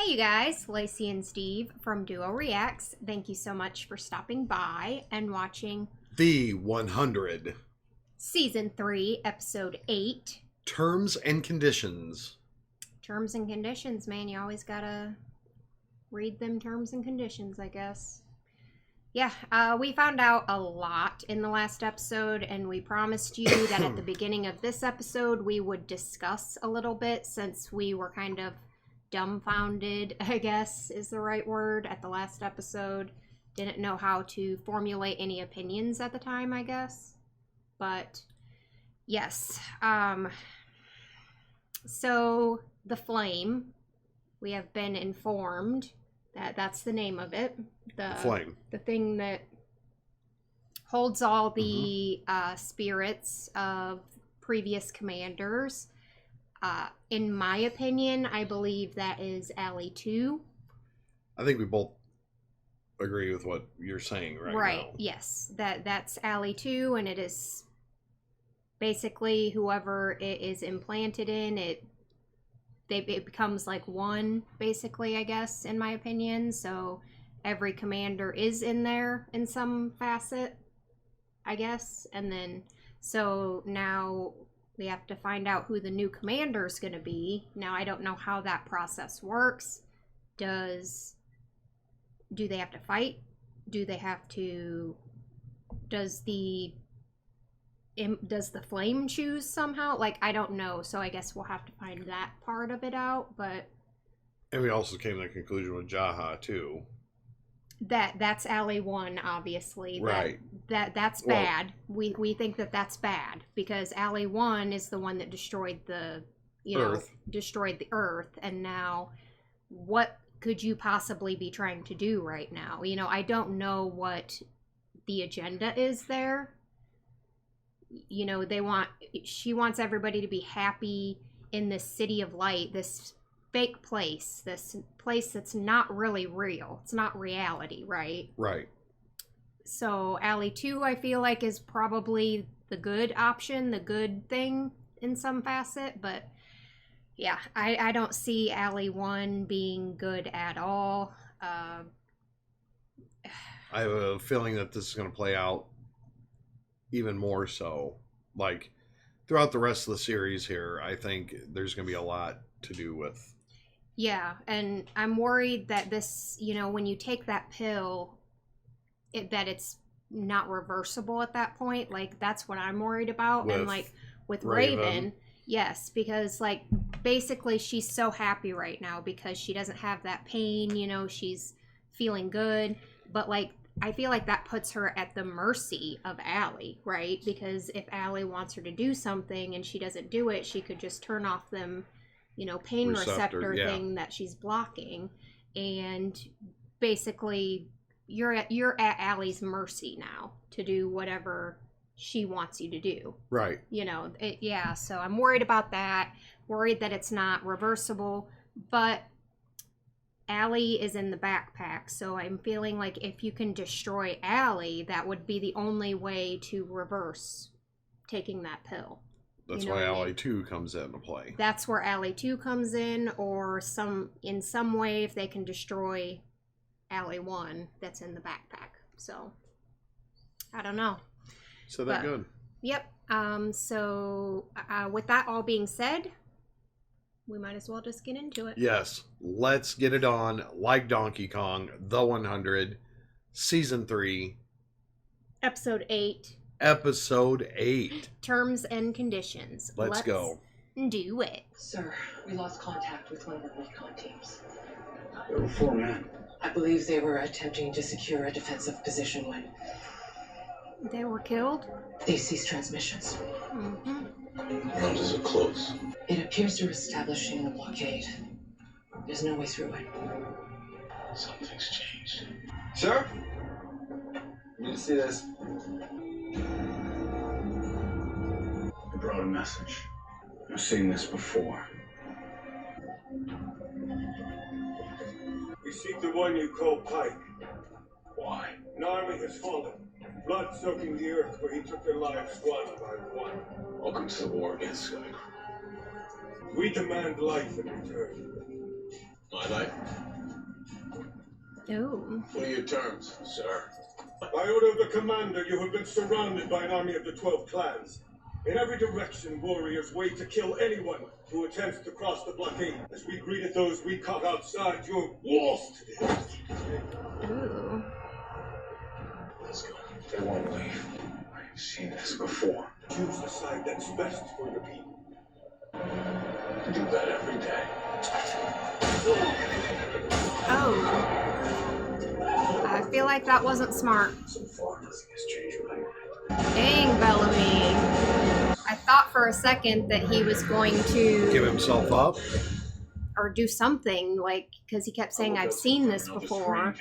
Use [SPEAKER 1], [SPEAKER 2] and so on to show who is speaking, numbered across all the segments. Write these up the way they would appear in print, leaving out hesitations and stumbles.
[SPEAKER 1] Hey you guys, Lacey and Steve from Duo Reacts. Thank you so much for stopping by and watching
[SPEAKER 2] The 100
[SPEAKER 1] Season 3, Episode 8.
[SPEAKER 2] Terms and Conditions.
[SPEAKER 1] Terms and conditions, man. You always gotta read them terms and conditions, I guess. Yeah, we found out a lot in the last episode, and we promised you that at the beginning of this episode we would discuss a little bit, since we were kind of dumbfounded, I guess is the right word, at the last episode. Didn't know how to formulate any opinions at the time, I guess. But yes, so the flame, we have been informed that that's the name of it. The
[SPEAKER 2] flame,
[SPEAKER 1] the thing that holds all the spirits of previous commanders. In my opinion, I believe that is Alley 2.
[SPEAKER 2] I think we both agree with what you're saying right now.
[SPEAKER 1] Yes. That's Alley 2, and it is basically whoever it is implanted in, it becomes like one, basically, I guess, in my opinion. So every commander is in there in some facet, I guess. And then, so now we have to find out who the new commander is going to be. Now, I don't know how that process works. Do they have to fight? Do they have to... Does the flame choose somehow? Like, I don't know. So I guess we'll have to find that part of it out. But...
[SPEAKER 2] And we also came to the conclusion with Jaha, too.
[SPEAKER 1] That's Alley 1, obviously.
[SPEAKER 2] Right.
[SPEAKER 1] That's bad. We think that that's bad, because Alley 1 is the one that destroyed the destroyed the Earth, and now what could you possibly be trying to do right now? You know, I don't know what the agenda is there. You know, she wants everybody to be happy in this city of light, this fake place, this place that's not really real. It's not reality, right?
[SPEAKER 2] Right.
[SPEAKER 1] So Alley 2, I feel like, is probably the good option, the good thing in some facet. But yeah, I don't see Alley 1 being good at all.
[SPEAKER 2] I have a feeling that this is going to play out even more so. Like, throughout the rest of the series here, I think there's going to be a lot to do with...
[SPEAKER 1] Yeah, and I'm worried that this, you know, when you take that pill, that it's not reversible at that point. Like, that's what I'm worried about. And like with Raven, yes, because like basically she's so happy right now because she doesn't have that pain, you know, she's feeling good. But like, I feel like that puts her at the mercy of Alley, right? Because if Alley wants her to do something and she doesn't do it, she could just turn off them, you know, pain receptor thing that she's blocking, and basically you're at Allie's mercy now to do whatever she wants you to do.
[SPEAKER 2] Right.
[SPEAKER 1] You know, yeah, so I'm worried about that. Worried that it's not reversible, but Allie is in the backpack, so I'm feeling like if you can destroy Allie, that would be the only way to reverse taking that pill.
[SPEAKER 2] That's why Alley 2 comes into play. That's
[SPEAKER 1] where Alley 2 comes in, or in some way if they can destroy Alley 1 that's in the backpack. So, I don't know.
[SPEAKER 2] So that's good.
[SPEAKER 1] Yep. So, with that all being said, we might as well just get into it.
[SPEAKER 2] Yes. Let's get it on. Like Donkey Kong, The 100, Season 3.
[SPEAKER 1] Episode 8.
[SPEAKER 2] Episode 8.
[SPEAKER 1] Terms and conditions.
[SPEAKER 2] Let's go.
[SPEAKER 1] Do it.
[SPEAKER 3] Sir, we lost contact with one of the recon teams.
[SPEAKER 4] There were 4 men.
[SPEAKER 3] I believe they were attempting to secure a defensive position when...
[SPEAKER 1] They were killed?
[SPEAKER 3] They ceased transmissions.
[SPEAKER 4] How does it close?
[SPEAKER 3] It appears they're establishing a blockade. There's no way through it.
[SPEAKER 4] Something's changed.
[SPEAKER 5] Sir? You need to see this.
[SPEAKER 4] I brought a message. I've seen this before.
[SPEAKER 5] We seek the one you call Pike.
[SPEAKER 4] Why?
[SPEAKER 5] An army has fallen. Blood soaking the earth where he took their lives one by one.
[SPEAKER 4] Welcome to the war against Skycrew.
[SPEAKER 5] We demand life in return.
[SPEAKER 6] My life.
[SPEAKER 1] Ooh.
[SPEAKER 6] What are your terms, sir?
[SPEAKER 5] By order of the commander, you have been surrounded by an army of the 12 clans. In every direction, warriors wait to kill anyone who attempts to cross the blockade. As we greeted those we caught outside your walls today.
[SPEAKER 1] Ooh.
[SPEAKER 4] Let's go. They won't leave. I've seen this before.
[SPEAKER 5] Choose the side that's best for your people.
[SPEAKER 4] I do that every day.
[SPEAKER 1] Oh. I feel like that wasn't smart.
[SPEAKER 4] So far, nothing has changed my mind.
[SPEAKER 1] Dang, Bellamy. I thought for a second that he was going to
[SPEAKER 2] Give himself up.
[SPEAKER 1] or do something, like, because he kept saying, I've seen this before.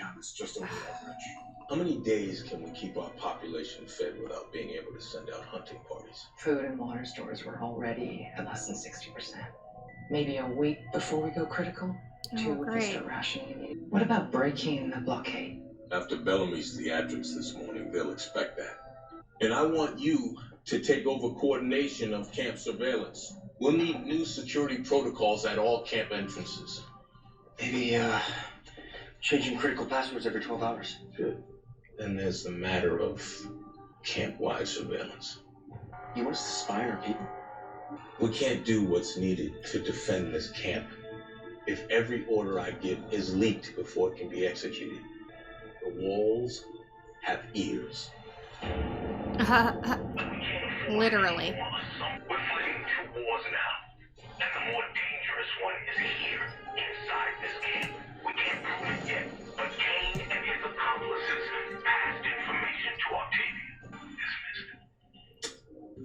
[SPEAKER 6] How many days can we keep our population fed without being able to send out hunting parties?
[SPEAKER 3] Food and water stores were already at less than 60%. Maybe a week before we go critical.
[SPEAKER 1] Oh,
[SPEAKER 3] We
[SPEAKER 1] great.
[SPEAKER 3] start rationing. What about breaking the blockade?
[SPEAKER 6] After Bellamy's theatrics this morning, they'll expect that. And I want you to take over coordination of camp surveillance. We'll need new security protocols at all camp entrances.
[SPEAKER 7] Maybe, changing critical passwords every 12 hours.
[SPEAKER 6] Good. Then there's the matter of camp-wide surveillance.
[SPEAKER 7] You want us to spy on our people?
[SPEAKER 6] We can't do what's needed to defend this camp if every order I give is leaked before it can be executed. The walls have ears.
[SPEAKER 1] Literally.
[SPEAKER 8] We're fighting two wars now, and the more dangerous one is here, inside this camp. We can't prove it yet, but Kane and his accomplices passed information to Octavia. Dismissed.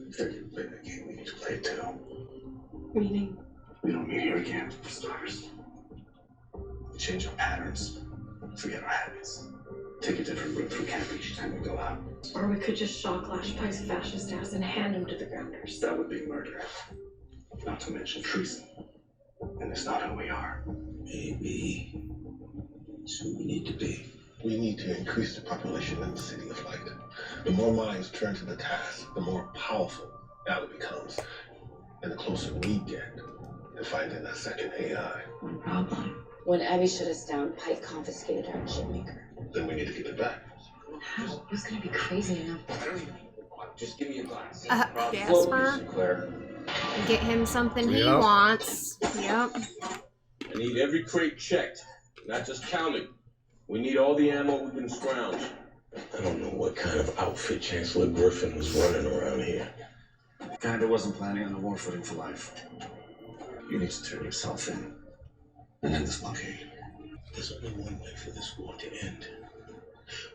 [SPEAKER 4] If they're gonna play that game, we need to play it too.
[SPEAKER 3] Meaning?
[SPEAKER 4] We don't meet here again, for starters. We change our patterns, forget our habits. Take a different route through camp each time we go out.
[SPEAKER 9] Or we could just shock Lash Pike's fascist ass and hand him to the grounders.
[SPEAKER 4] That would be murder. Not to mention treason. And it's not who we are.
[SPEAKER 6] Maybe it's who we need to be. We need to increase the population in the City of Light. The more minds turn to the task, the more powerful Allie becomes. And the closer we get to finding that second AI.
[SPEAKER 3] One problem.
[SPEAKER 10] When Abby shut us down, Pike confiscated our chipmaker.
[SPEAKER 6] Then we need to get it back.
[SPEAKER 3] How? Who's gonna be crazy enough?
[SPEAKER 6] Just give me a glass.
[SPEAKER 1] Jasper.
[SPEAKER 6] Claire.
[SPEAKER 1] Get him something he
[SPEAKER 2] Yep.
[SPEAKER 1] wants. Yep.
[SPEAKER 6] I need every crate checked, not just counted. We need all the ammo we can scrounge. I don't know what kind of outfit Chancellor Griffin was running around here.
[SPEAKER 7] Guy that wasn't planning on the war footing for life.
[SPEAKER 4] You need to turn yourself in and end this blockade.
[SPEAKER 6] There's only one way for this war to end.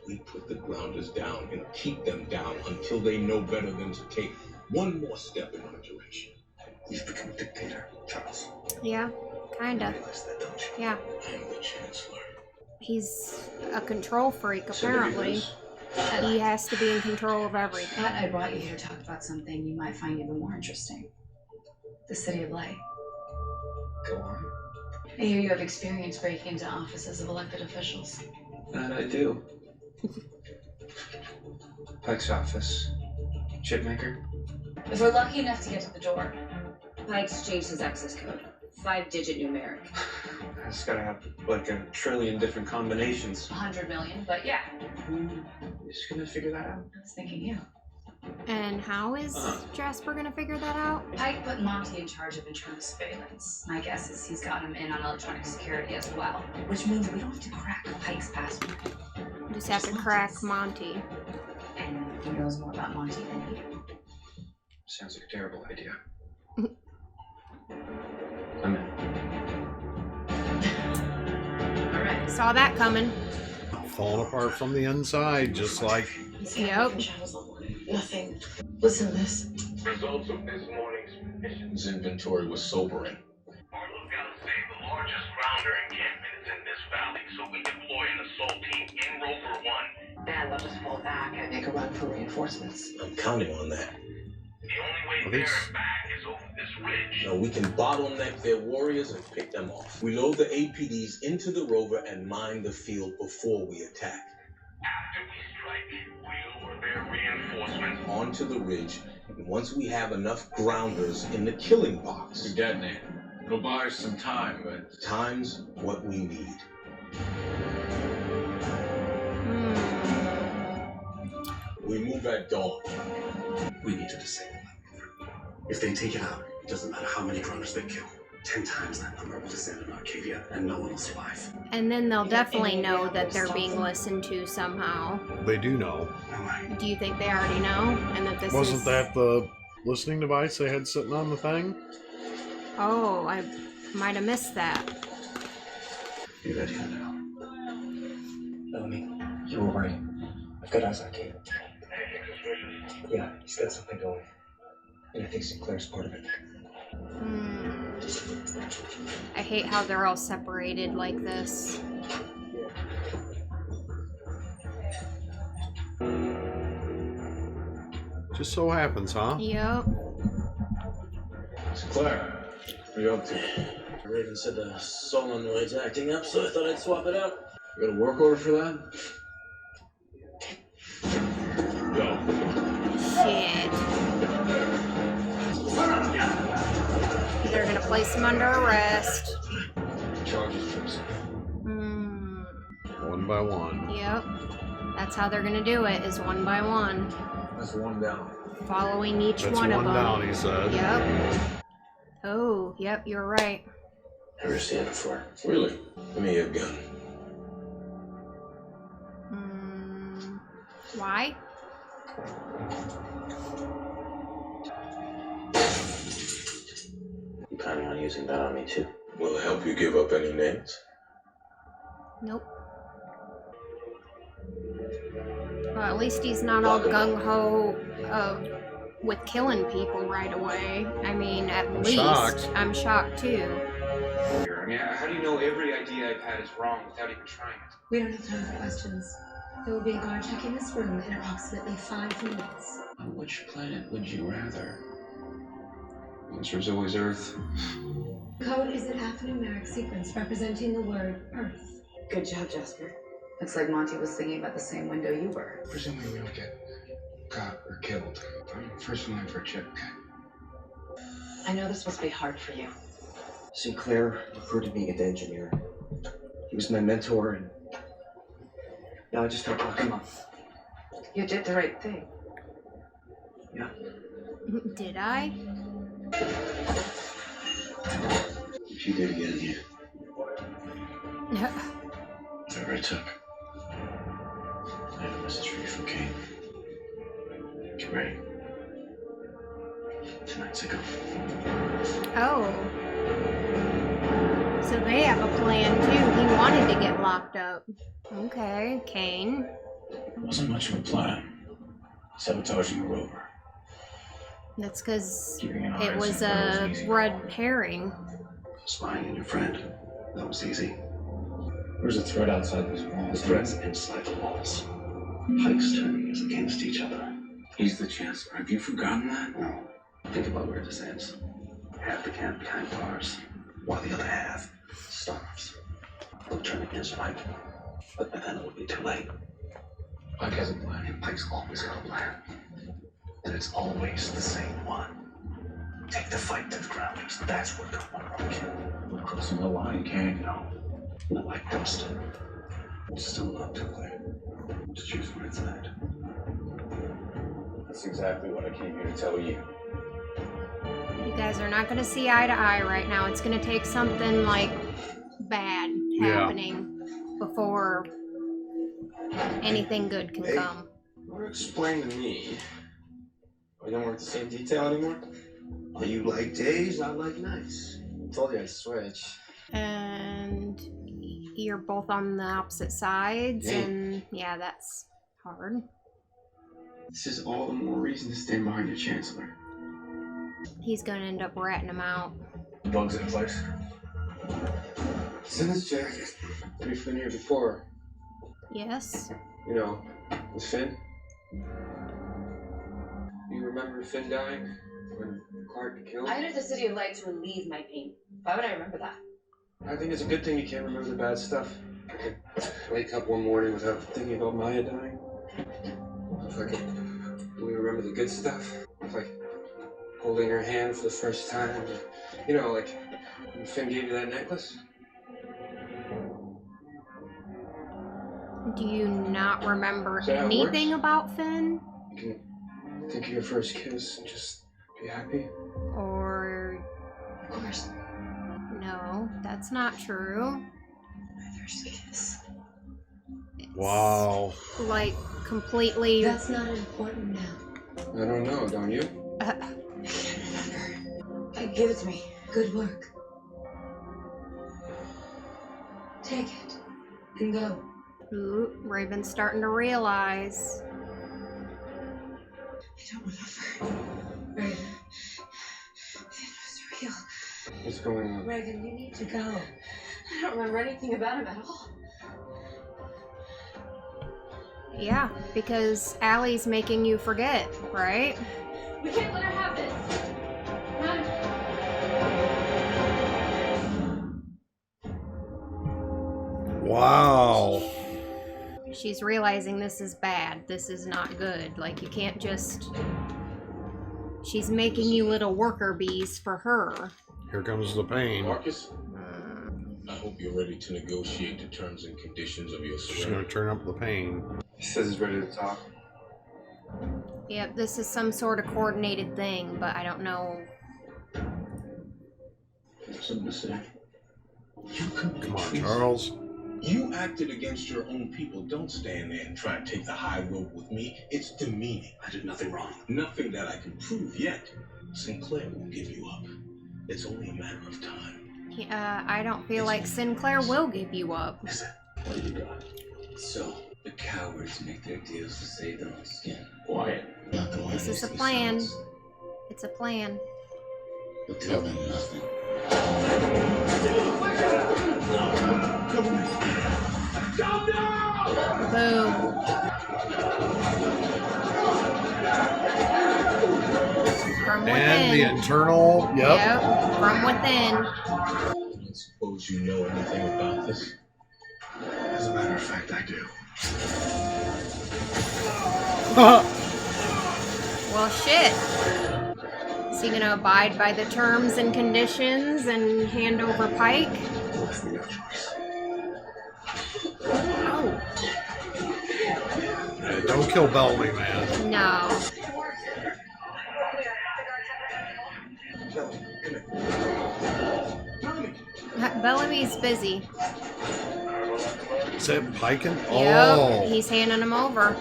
[SPEAKER 6] We put the grounders down and keep them down until they know better than to take one more step in our direction.
[SPEAKER 4] You've become a dictator, Charles.
[SPEAKER 1] Yeah, kinda.
[SPEAKER 4] You realize that, don't you?
[SPEAKER 1] Yeah.
[SPEAKER 6] I'm the Chancellor.
[SPEAKER 1] He's a control freak,
[SPEAKER 4] Send it
[SPEAKER 1] apparently.
[SPEAKER 4] yours.
[SPEAKER 1] He has to be in control of everything.
[SPEAKER 11] But I brought you here to talk about something you might find even more interesting. The City of Light.
[SPEAKER 7] Go on.
[SPEAKER 11] I hear you have experience breaking into offices of elected officials.
[SPEAKER 7] That I do. Pike's office. Chipmaker.
[SPEAKER 10] If we're lucky enough to get to the door, Pike's changed his access code. 5-digit numeric.
[SPEAKER 7] It's gotta have like a trillion different combinations.
[SPEAKER 11] 100 million, but yeah.
[SPEAKER 7] You're just gonna figure that out.
[SPEAKER 11] I was thinking you.
[SPEAKER 1] And how is Jasper gonna figure that out?
[SPEAKER 11] Pike put Monty in charge of internal surveillance. My guess is he's got him in on electronic security as well, which means we don't have to crack Pike's password.
[SPEAKER 1] Just have to crack Monty.
[SPEAKER 11] And he knows more about Monty than we do.
[SPEAKER 7] Sounds like a terrible idea. I'm in.
[SPEAKER 11] Alright.
[SPEAKER 1] Saw that coming.
[SPEAKER 2] Falling apart from the inside, just like
[SPEAKER 1] Yep.
[SPEAKER 9] Nothing. Listen to this.
[SPEAKER 8] Results of this morning's mission.
[SPEAKER 6] His inventory was sobering.
[SPEAKER 8] Our lookouts say the largest grounder encampment is in this valley, so we deploy an assault team in Rover 1.
[SPEAKER 3] And they'll just fall back and make a run for reinforcements.
[SPEAKER 6] I'm counting on that.
[SPEAKER 8] The only way there and back is over this ridge.
[SPEAKER 6] Now we can bottleneck their warriors and pick them off. We load the APDs into the rover and mine the field before we attack.
[SPEAKER 8] After we strike, we lure their reinforcements
[SPEAKER 6] Onto the ridge, and once we have enough grounders in the killing box,
[SPEAKER 7] You detonate.
[SPEAKER 4] It'll buy us some time, but time's what we need. We move at dawn.
[SPEAKER 7] We need to disable that. If they take it out, it doesn't matter how many runners they kill. 10 times that number will descend in Arcadia, and no one will survive.
[SPEAKER 1] And then they'll definitely know that they're being listened to somehow.
[SPEAKER 2] They do know.
[SPEAKER 1] Do you think they already know? And that this
[SPEAKER 2] Wasn't that the listening device they had sitting on the thing?
[SPEAKER 1] Oh, I might have missed that.
[SPEAKER 7] You ready for now? Melanie, you were right. I've got eyes on Kate.
[SPEAKER 8] Anything suspicious?
[SPEAKER 7] Yeah, he's got something going. And I think Sinclair's part of it.
[SPEAKER 1] I hate how they're all separated like this.
[SPEAKER 2] Just so happens, huh?
[SPEAKER 1] Yep.
[SPEAKER 4] Sinclair, what are you up to?
[SPEAKER 12] Raven said the solenoid's acting up, so I thought I'd swap it out.
[SPEAKER 4] You got a work order for that? Go.
[SPEAKER 1] Shit. They're gonna place him under arrest.
[SPEAKER 4] Charges fixed.
[SPEAKER 2] One by one.
[SPEAKER 1] Yep. That's how they're gonna do it, is one by one.
[SPEAKER 4] That's one down.
[SPEAKER 1] Following each
[SPEAKER 2] That's
[SPEAKER 1] one of them.
[SPEAKER 2] down, he said.
[SPEAKER 1] Yep. Oh, yep, you're right.
[SPEAKER 12] Never seen it before. Really? Give me a gun.
[SPEAKER 1] Why?
[SPEAKER 12] You planning on using that on me too? Will it help you give up any names?
[SPEAKER 1] Nope. Well, at least he's not all gung-ho with killing people right away. I mean, at least
[SPEAKER 2] shocked.
[SPEAKER 1] I'm shocked too.
[SPEAKER 13] I mean, how do you know every idea I've had is wrong without even trying it?
[SPEAKER 9] We don't have time for questions. There will be a guard checking this room in approximately 5 minutes.
[SPEAKER 13] On which planet would you rather? The answer is always Earth.
[SPEAKER 9] Code is an alphanumeric sequence representing the word Earth.
[SPEAKER 11] Good job, Jasper. Looks like Monty was thinking about the same window you were.
[SPEAKER 13] Presumably we don't get caught or killed. I'm first in line for a chip, okay?
[SPEAKER 3] I know this must be hard for you.
[SPEAKER 7] Sinclair recruited me into engineering. He was my mentor, and now I just don't lock him up.
[SPEAKER 3] You did the right thing.
[SPEAKER 7] Yeah.
[SPEAKER 1] Did I?
[SPEAKER 4] If you did again, you. Whatever it took. I have a message for you from Kane. Get ready. Tonight's a go.
[SPEAKER 1] Oh. So they have a plan too. He wanted to get locked up. Okay, Kane.
[SPEAKER 4] It wasn't much of a plan. Sabotaging a rover.
[SPEAKER 1] That's because
[SPEAKER 4] Keeping an eye
[SPEAKER 1] it
[SPEAKER 4] on
[SPEAKER 1] was
[SPEAKER 4] Sinclair
[SPEAKER 1] a
[SPEAKER 4] was easy.
[SPEAKER 1] red herring.
[SPEAKER 4] Spying on your friend. That was easy.
[SPEAKER 7] There's a threat outside these walls.
[SPEAKER 4] The threat's inside the walls. Pikes turning us against each other.
[SPEAKER 13] He's the Chancellor. Have you forgotten that?
[SPEAKER 4] No. Think about where this ends. Half the camp behind bars, while the other half starves. They'll turn against Pike. But by then it will be too late.
[SPEAKER 13] Pike has a plan.
[SPEAKER 4] And Pike's always got a plan. And it's always the same one. Take the fight to the grounders. That's what they'll want to kill.
[SPEAKER 13] We're crossing the line, Kane.
[SPEAKER 4] No, I crossed it. It's still not too late to choose where it's at.
[SPEAKER 13] That's exactly what I came here to tell you.
[SPEAKER 1] You guys are not going to see eye to eye right now. It's going to take something like bad happening before anything good can come.
[SPEAKER 12] Or explain to me. We don't work the same detail anymore? Are you like days, not like nights? I told you I'd switch.
[SPEAKER 1] And you're both on the opposite sides, and yeah, that's hard.
[SPEAKER 13] This is all the more reason to stand behind your Chancellor.
[SPEAKER 1] He's going to end up ratting him out.
[SPEAKER 4] Bugs in place.
[SPEAKER 12] It's in this jacket. We've been here before.
[SPEAKER 1] Yes.
[SPEAKER 12] You know, with Finn. You remember Finn dying? When Clark killed?
[SPEAKER 10] I entered the City of Light to relieve my pain. Why would I remember that?
[SPEAKER 12] I think it's a good thing you can't remember the bad stuff. I could wake up one morning without thinking about Maya dying. If I could only remember the good stuff. Like holding her hand for the first time. You know, like Finn gave you that necklace?
[SPEAKER 1] Do you not remember
[SPEAKER 12] So
[SPEAKER 1] anything about Finn?
[SPEAKER 12] You can think of your first kiss and just be happy?
[SPEAKER 1] Or...
[SPEAKER 11] Of course.
[SPEAKER 1] No, that's not true.
[SPEAKER 11] My first kiss.
[SPEAKER 2] Wow.
[SPEAKER 1] Like, completely...
[SPEAKER 9] That's not important now.
[SPEAKER 12] I don't know, don't you?
[SPEAKER 9] I can't remember. Give it to me. Good work. Take it and go.
[SPEAKER 1] Ooh, Raven's starting to realize.
[SPEAKER 9] I don't remember. Raven. It was real.
[SPEAKER 12] What's going on?
[SPEAKER 9] Raven, you need to go.
[SPEAKER 11] I don't remember anything about him at all.
[SPEAKER 1] Yeah, because Allie's making you forget, right?
[SPEAKER 11] We can't let her have this. Run.
[SPEAKER 2] Wow.
[SPEAKER 1] She's realizing this is bad. This is not good. Like, you can't just... She's making you little worker bees for her.
[SPEAKER 2] Here comes the pain.
[SPEAKER 6] Marcus, I hope you're ready to negotiate the terms and conditions of your
[SPEAKER 2] She's
[SPEAKER 6] surrender.
[SPEAKER 2] gonna turn up the pain.
[SPEAKER 12] He says he's ready to talk.
[SPEAKER 1] Yep, this is some sort of coordinated thing, but I don't know.
[SPEAKER 6] Something to say? You could
[SPEAKER 2] Come on, Charles.
[SPEAKER 6] You acted against your own people. Don't stand there and try to take the high road with me. It's demeaning.
[SPEAKER 7] I did nothing wrong.
[SPEAKER 6] Nothing that I can prove yet. Sinclair won't give you up. It's only a matter of time.
[SPEAKER 1] I don't feel like Sinclair will give you up.
[SPEAKER 7] Is it?
[SPEAKER 6] What do you got?
[SPEAKER 7] So, the cowards make their deals to save their own skin.
[SPEAKER 6] Quiet.
[SPEAKER 7] Not the one
[SPEAKER 1] This
[SPEAKER 7] who
[SPEAKER 1] is a
[SPEAKER 7] speaks
[SPEAKER 1] plan.
[SPEAKER 7] silence.
[SPEAKER 1] It's a plan.
[SPEAKER 7] But tell them nothing.
[SPEAKER 1] Boom. From within.
[SPEAKER 2] And the internal,
[SPEAKER 1] Yep, from within.
[SPEAKER 6] I don't suppose you know anything about this?
[SPEAKER 7] As a matter of fact, I do.
[SPEAKER 1] Well, shit. Is he gonna abide by the terms and conditions and hand over Pike?
[SPEAKER 7] Left me no choice.
[SPEAKER 1] Oh,
[SPEAKER 2] Hey, don't kill Bellamy, man.
[SPEAKER 1] no. Bellamy's busy.
[SPEAKER 2] Is that Piking?
[SPEAKER 1] Yep,
[SPEAKER 2] Oh,
[SPEAKER 1] he's handing him over.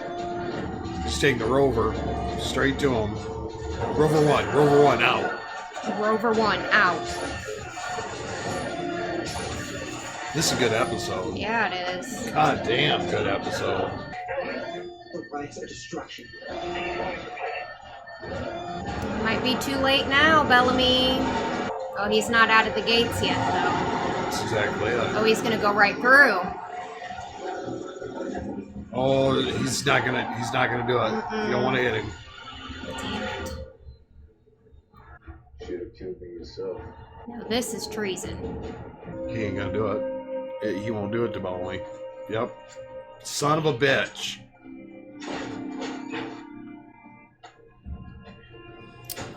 [SPEAKER 2] he's taking the rover straight to him. Rover one out.
[SPEAKER 1] Rover 1 out.
[SPEAKER 2] This is a good episode.
[SPEAKER 1] Yeah, it is.
[SPEAKER 2] God damn, good episode.
[SPEAKER 4] The rights of destruction.
[SPEAKER 1] Might be too late now, Bellamy. Oh, he's not out of the gates yet, though.
[SPEAKER 2] That's exactly it.
[SPEAKER 1] Oh, he's gonna go right through.
[SPEAKER 2] Oh, he's not gonna do it. You don't want to hit him.
[SPEAKER 1] Damn it.
[SPEAKER 6] Should have killed me yourself.
[SPEAKER 1] No, this is treason.
[SPEAKER 2] He ain't gonna do it. He won't do it to Bellamy. Yep. Son of a bitch.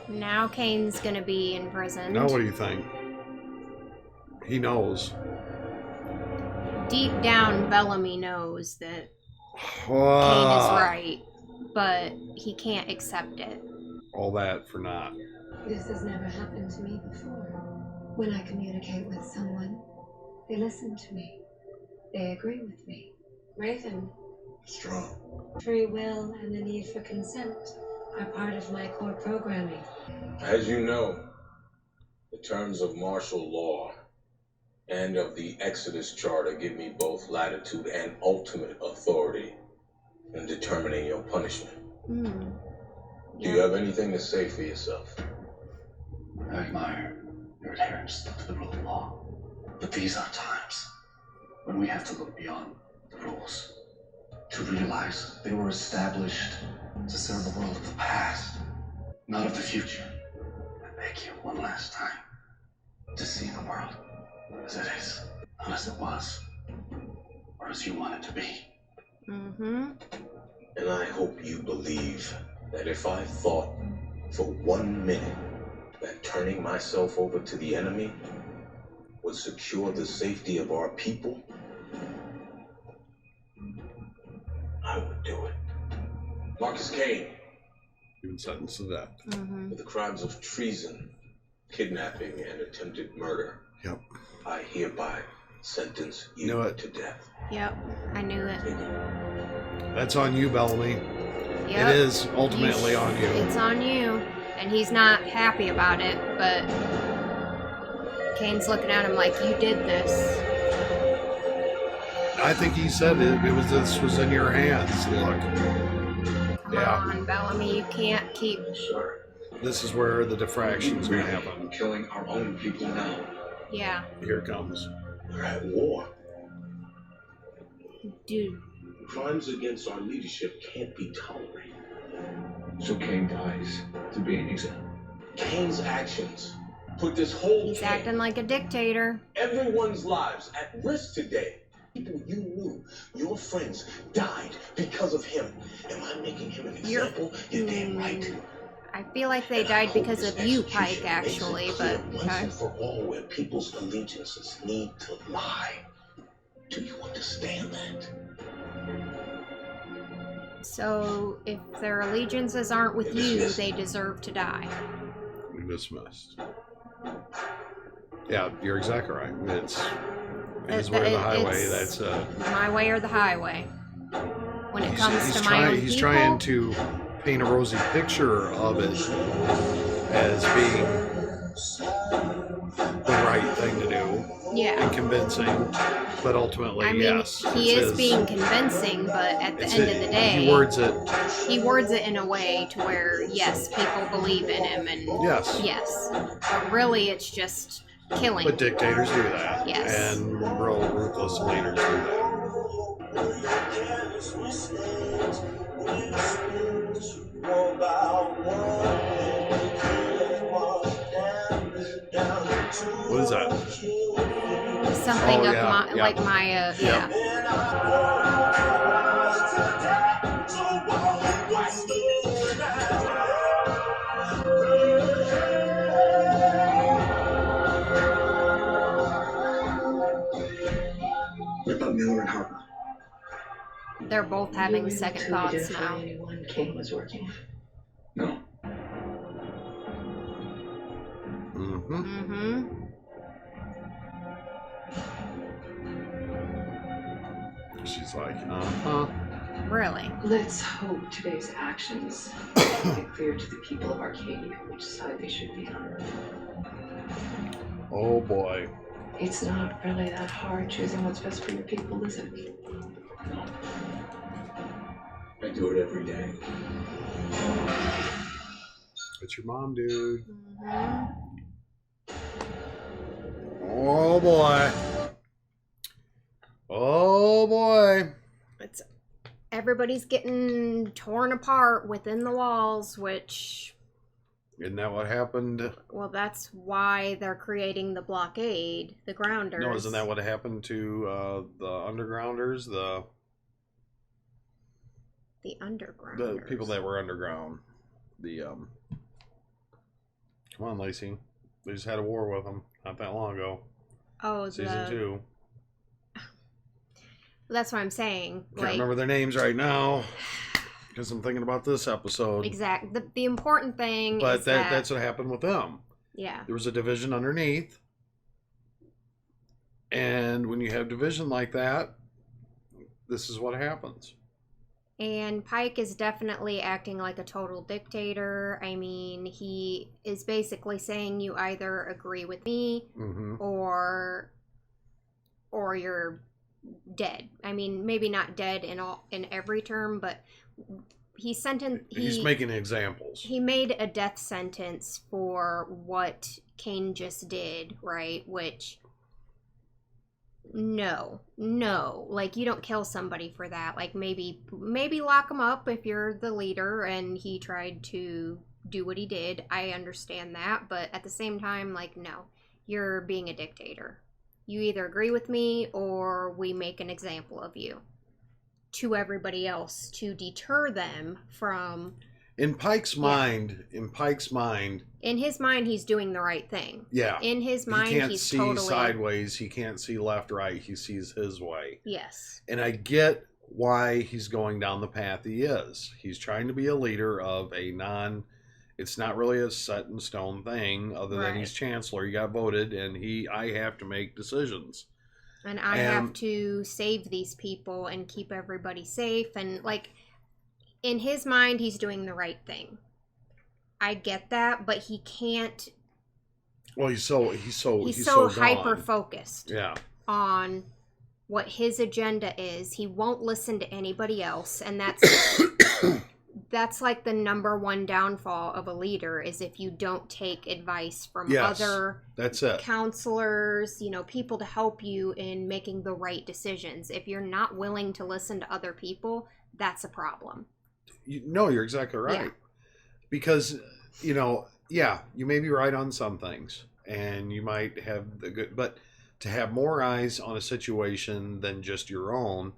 [SPEAKER 1] Now Kane's gonna be in prison.
[SPEAKER 2] Now what do you think? He knows.
[SPEAKER 1] Deep down, Bellamy knows that Kane is right, but he can't accept it.
[SPEAKER 2] All that for naught.
[SPEAKER 9] This has never happened to me before. When I communicate with someone, they listen to me. They agree with me. Raven,
[SPEAKER 6] Strong.
[SPEAKER 9] free will and the need for consent are part of my core programming.
[SPEAKER 6] As you know, the terms of martial law and of the Exodus Charter give me both latitude and ultimate authority in determining your punishment. Do you have anything to say for yourself?
[SPEAKER 7] I admire your adherence to the rule of law. But these are times when we have to look beyond the rules, to realize they were established to serve the world of the past, not of the future. I beg you one last time to see the world as it is, not as it was, or as you want it to be.
[SPEAKER 6] And I hope you believe that if I thought for 1 minute that turning myself over to the enemy would secure the safety of our people, I would do it. Marcus Kane.
[SPEAKER 2] Even sentenced to death.
[SPEAKER 6] For the crimes of treason, kidnapping, and attempted murder.
[SPEAKER 2] Yep.
[SPEAKER 6] I hereby sentence you to death.
[SPEAKER 1] Yep, I knew it.
[SPEAKER 2] That's on you, Bellamy.
[SPEAKER 1] Yep.
[SPEAKER 2] It is ultimately on you.
[SPEAKER 1] It's on you. And he's not happy about it, but Kane's looking at him like, you did this.
[SPEAKER 2] I think he said this was in your hands. Look.
[SPEAKER 1] Come on, Bellamy, you can't keep...
[SPEAKER 6] Sure.
[SPEAKER 2] This is where the diffraction's going to happen.
[SPEAKER 6] Killing our own people now.
[SPEAKER 1] Yeah.
[SPEAKER 2] Here it comes.
[SPEAKER 6] We're at war.
[SPEAKER 1] Dude.
[SPEAKER 6] Crimes against our leadership can't be tolerated.
[SPEAKER 13] So Kane dies to be an example.
[SPEAKER 6] Kane's actions put this whole
[SPEAKER 1] He's acting like a dictator.
[SPEAKER 6] Everyone's lives at risk today. People you knew, your friends, died because of him. Am I making him an example? You're damn right.
[SPEAKER 1] I feel like they died because of you, Pike, actually, but
[SPEAKER 6] Once and for all, where people's allegiances need to lie. Do you understand that?
[SPEAKER 1] So, if their allegiances aren't with you, they deserve to die.
[SPEAKER 2] Dismissed. Yeah, you're exactly right. It's where the highway. That's
[SPEAKER 1] my way or the highway. When it comes to my own
[SPEAKER 2] he's
[SPEAKER 1] people,
[SPEAKER 2] trying to paint a rosy picture of it as being the right thing to do.
[SPEAKER 1] Yeah.
[SPEAKER 2] And convincing, but ultimately,
[SPEAKER 1] I mean,
[SPEAKER 2] yes.
[SPEAKER 1] he is being convincing, but at the end of the day,
[SPEAKER 2] he
[SPEAKER 1] words it in a way to where, yes, people believe in him, and yes. But really, it's just killing.
[SPEAKER 2] But dictators do that.
[SPEAKER 1] Yes.
[SPEAKER 2] And real ruthless leaders do that. What is that?
[SPEAKER 1] Something like Maya. Yeah.
[SPEAKER 4] What about Miller and Harper?
[SPEAKER 1] They're both having second thoughts now.
[SPEAKER 3] Anyone Kane was working with?
[SPEAKER 4] No.
[SPEAKER 2] She's like,
[SPEAKER 1] Really?
[SPEAKER 3] Let's hope today's actions make it clear to the people of Arcadia which side they should be on.
[SPEAKER 2] oh boy.
[SPEAKER 3] It's not really that hard choosing what's best for your people, is it?
[SPEAKER 4] No. I do it every day.
[SPEAKER 2] It's your mom, dude. Oh boy. Oh boy.
[SPEAKER 1] Everybody's getting torn apart within the walls, which...
[SPEAKER 2] Isn't that what happened?
[SPEAKER 1] Well, that's why they're creating the blockade, the grounders.
[SPEAKER 2] No, isn't that what happened to the undergrounders? The
[SPEAKER 1] undergrounders.
[SPEAKER 2] The people that were underground. Come on, Lacey. They just had a war with them not that long ago.
[SPEAKER 1] Oh,
[SPEAKER 2] Season 2.
[SPEAKER 1] That's what I'm saying.
[SPEAKER 2] Can't remember their names right now because I'm thinking about this episode.
[SPEAKER 1] Exactly. The important thing is
[SPEAKER 2] that's what happened with them.
[SPEAKER 1] Yeah.
[SPEAKER 2] There was a division underneath. And when you have division like that, this is what happens.
[SPEAKER 1] And Pike is definitely acting like a total dictator. I mean, he is basically saying you either agree with me or you're dead. I mean, maybe not dead in every term, but he's making examples. He made a death sentence for what Kane just did, right? Which no, like, you don't kill somebody for that. Like, maybe lock him up if you're the leader and he tried to do what he did. I understand that, but at the same time, like, no, you're being a dictator. You either agree with me or we make an example of you to everybody else to deter them from
[SPEAKER 2] In Pike's mind,
[SPEAKER 1] in his mind, he's doing the right thing.
[SPEAKER 2] Yeah.
[SPEAKER 1] In his mind,
[SPEAKER 2] he can't
[SPEAKER 1] he's
[SPEAKER 2] see
[SPEAKER 1] totally
[SPEAKER 2] sideways. He can't see left, right. He sees his way.
[SPEAKER 1] Yes.
[SPEAKER 2] And I get why he's going down the path he is. He's trying to be a leader of a it's not really a set in stone thing other than he's chancellor. He got voted and I have to make decisions.
[SPEAKER 1] And I have to save these people and keep everybody safe. And like, in his mind, he's doing the right thing. I get that, but he can't.
[SPEAKER 2] Well, he's so
[SPEAKER 1] hyper focused.
[SPEAKER 2] Yeah.
[SPEAKER 1] On what his agenda is. He won't listen to anybody else, and that's that's like the number one downfall of a leader is if you don't take advice from other counselors, people to help you in making the right decisions. If you're not willing to listen to other people, that's a problem.
[SPEAKER 2] You're exactly right. Yeah. Because, you may be right on some things and you might have the good, but to have more eyes on a situation than just your own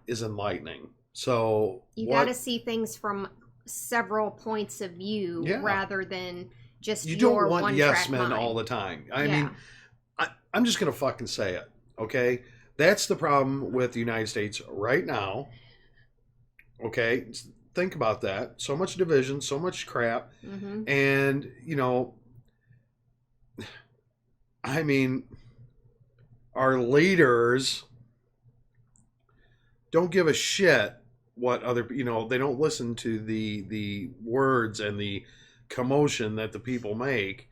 [SPEAKER 2] is enlightening. So
[SPEAKER 1] you got to see things from several points of view rather than just
[SPEAKER 2] you don't want yes men all the time. I mean, I'm just going to fucking say it. Okay. That's the problem with the United States right now. Okay. Think about that. So much division, so much crap. Mm-hmm. And, I mean, our leaders don't give a shit what other, they don't listen to the words and the commotion that the people make.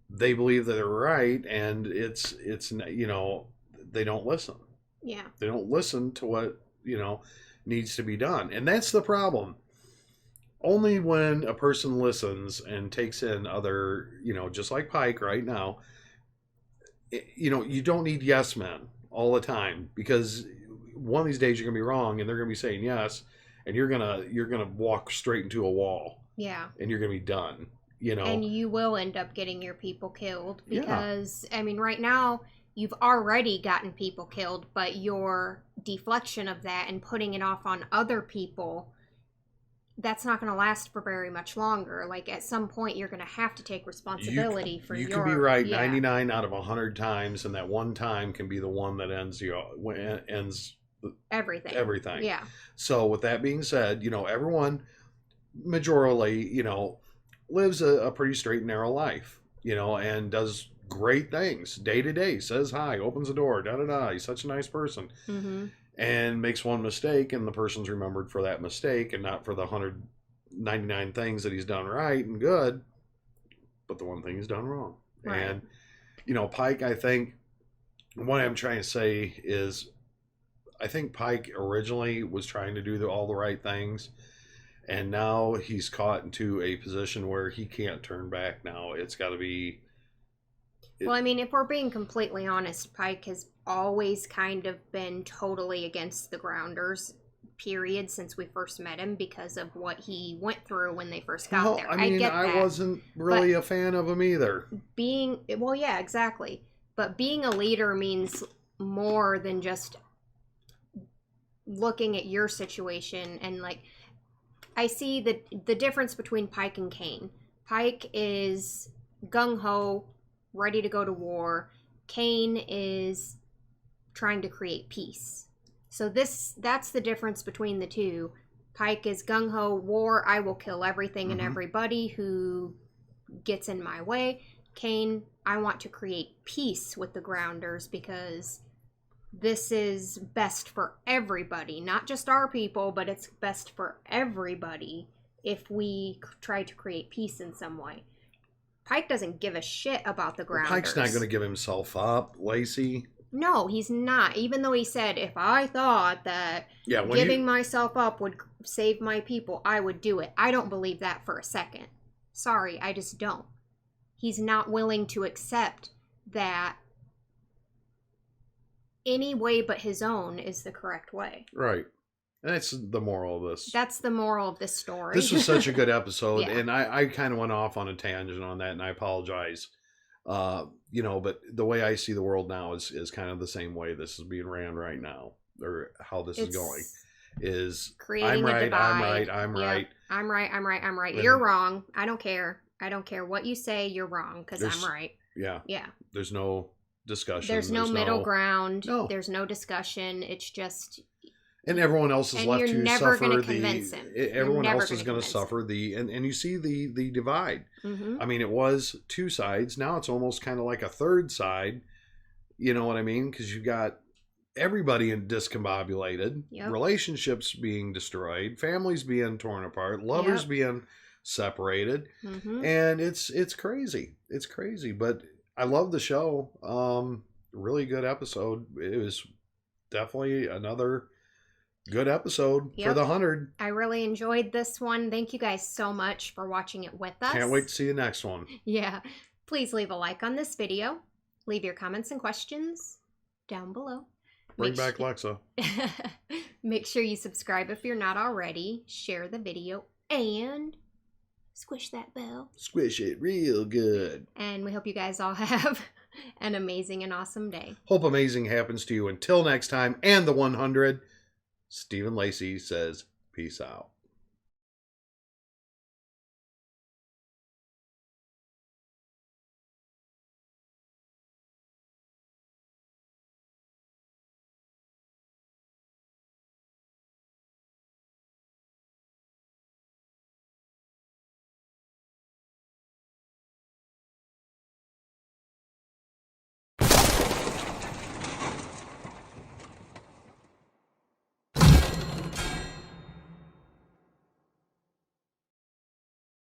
[SPEAKER 2] They believe that they're right. And it's, they don't listen.
[SPEAKER 1] Yeah.
[SPEAKER 2] They don't listen to what, needs to be done. And that's the problem. Only when a person listens and takes in other, just like Pike right now, you don't need yes men all the time, because one of these days you're going to be wrong and they're going to be saying yes, and you're going to walk straight into a wall.
[SPEAKER 1] Yeah.
[SPEAKER 2] And you're going to be done,
[SPEAKER 1] And you will end up getting your people killed because, I mean, right now you've already gotten people killed, but your deflection of that and putting it off on other people, that's not going to last for very much longer. Like, at some point, you're going to have to take responsibility for your...
[SPEAKER 2] You can be right 99 out of 100 times, and that one time can be the one that ends everything.
[SPEAKER 1] Yeah.
[SPEAKER 2] So, with that being said, everyone, majorly, lives a pretty straight and narrow life, and does great things day to day, says hi, opens the door, he's such a nice person.
[SPEAKER 1] Mm-hmm.
[SPEAKER 2] And makes one mistake, and the person's remembered for that mistake and not for the 199 things that he's done right and good, but the one thing he's done wrong. Right. And Pike, I think what I'm trying to say is, I think Pike originally was trying to do all the right things, and now he's caught into a position where he can't turn back. Now it's got to be...
[SPEAKER 1] Well, I mean, if we're being completely honest, Pike has always kind of been totally against the Grounders, period, since we first met him, because of what he went through when they first got there.
[SPEAKER 2] I mean, I wasn't really a fan of him either.
[SPEAKER 1] Well, yeah, exactly. But being a leader means more than just looking at your situation. And, like, I see the difference between Pike and Kane. Pike is gung-ho, ready to go to war. Kane is trying to create peace. So that's the difference between the two. Pike is gung-ho, war, I will kill everything and everybody who gets in my way. Kane, I want to create peace with the Grounders because this is best for everybody. Not just our people, but it's best for everybody if we try to create peace in some way. Pike doesn't give a shit about the Grounders.
[SPEAKER 2] Pike's not going to give himself up, Lacey.
[SPEAKER 1] No, he's not. Even though he said, if I thought that giving myself up would save my people, I would do it. I don't believe that for a second. Sorry, I just don't. He's not willing to accept that any way but his own is the correct way.
[SPEAKER 2] Right. And that's the moral of this.
[SPEAKER 1] That's the moral of this story.
[SPEAKER 2] This was such a good episode, and I kind of went off on a tangent on that, and I apologize. But the way I see the world now is kind of the same way this is being ran right now, or how this is going. is
[SPEAKER 1] creating
[SPEAKER 2] I'm right,
[SPEAKER 1] a divide.
[SPEAKER 2] I'm right, I'm
[SPEAKER 1] Yep.
[SPEAKER 2] right.
[SPEAKER 1] I'm right, I'm right, I'm right.
[SPEAKER 2] And-
[SPEAKER 1] You're wrong. I don't care. I don't care what you say. You're wrong because
[SPEAKER 2] There's-
[SPEAKER 1] I'm right.
[SPEAKER 2] Yeah.
[SPEAKER 1] Yeah.
[SPEAKER 2] There's no discussion.
[SPEAKER 1] There's no middle ground.
[SPEAKER 2] No.
[SPEAKER 1] There's no discussion. It's just.
[SPEAKER 2] And everyone else is
[SPEAKER 1] And
[SPEAKER 2] left
[SPEAKER 1] you're
[SPEAKER 2] to
[SPEAKER 1] never
[SPEAKER 2] suffer
[SPEAKER 1] gonna
[SPEAKER 2] the.
[SPEAKER 1] convince him.
[SPEAKER 2] Everyone
[SPEAKER 1] You're never
[SPEAKER 2] else is
[SPEAKER 1] gonna
[SPEAKER 2] going to
[SPEAKER 1] convince
[SPEAKER 2] suffer the, and you see the divide.
[SPEAKER 1] Mm-hmm.
[SPEAKER 2] I mean, it was two sides. Now it's almost kind of like a third side. You know what I mean? Because you've got everybody discombobulated,
[SPEAKER 1] Yep.
[SPEAKER 2] relationships being destroyed, families being torn apart, lovers
[SPEAKER 1] Yep.
[SPEAKER 2] being separated,
[SPEAKER 1] Mm-hmm.
[SPEAKER 2] and it's crazy. It's crazy, but I love the show. Really good episode. It was definitely another good episode for
[SPEAKER 1] Yep.
[SPEAKER 2] the 100.
[SPEAKER 1] I really enjoyed this one. Thank you guys so much for watching it with us.
[SPEAKER 2] Can't wait to see the next one.
[SPEAKER 1] Yeah. Please leave a like on this video. Leave your comments and questions down below.
[SPEAKER 2] Bring
[SPEAKER 1] Make
[SPEAKER 2] back
[SPEAKER 1] su-
[SPEAKER 2] Lexa.
[SPEAKER 1] Make sure you subscribe if you're not already. Share the video and squish that bell.
[SPEAKER 2] Squish it real good.
[SPEAKER 1] And we hope you guys all have an amazing and awesome day.
[SPEAKER 2] Hope amazing happens to you. Until next time and the 100, Stephen Lacey says, peace out.